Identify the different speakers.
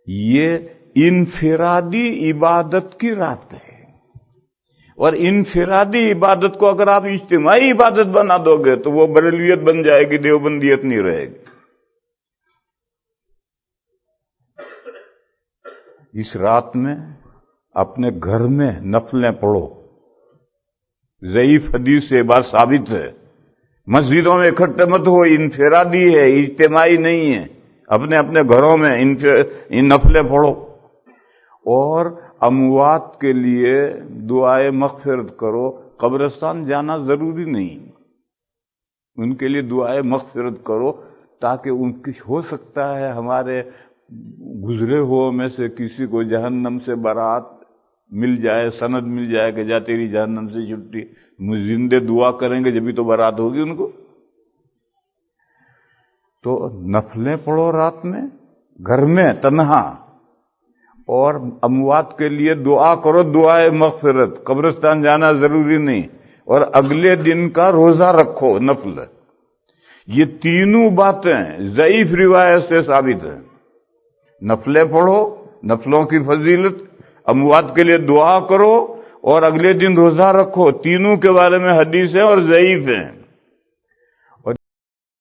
Speaker 1: یہ انفرادی عبادت کی رات ہے، اور انفرادی عبادت کو اگر آپ اجتماعی عبادت بنا دو گے تو وہ بریلویت بن جائے گی، دیوبندیت نہیں رہے گی۔ اس رات میں اپنے گھر میں نفلیں پڑھو۔ ضعیف حدیث سے بات ثابت ہے، مسجدوں میں اکٹھے مت ہو، انفرادی ہے، اجتماعی نہیں ہے، اپنے اپنے گھروں میں نفلیں پڑھو، اور اموات کے لیے دعائے مغفرت کرو۔ قبرستان جانا ضروری نہیں، ان کے لیے دعائے مغفرت کرو، تاکہ ان کی ہو سکتا ہے ہمارے گزرے ہوئے میں سے کسی کو جہنم سے برات مل جائے، سند مل جائے کہ جا تیری جہنم سے چھٹی۔ زندے دعا کریں گے جبھی تو برات ہوگی ان کو۔ تو نفلیں پڑھو رات میں گھر میں تنہا، اور اموات کے لیے دعا کرو، دعائے مغفرت۔ قبرستان جانا ضروری نہیں، اور اگلے دن کا روزہ رکھو نفل۔ یہ تینوں باتیں ضعیف روایت سے ثابت ہیں۔ نفلیں پڑھو، نفلوں کی فضیلت، اموات کے لیے دعا کرو، اور اگلے دن روزہ رکھو، تینوں کے بارے میں حدیث ہیں اور ضعیف ہیں۔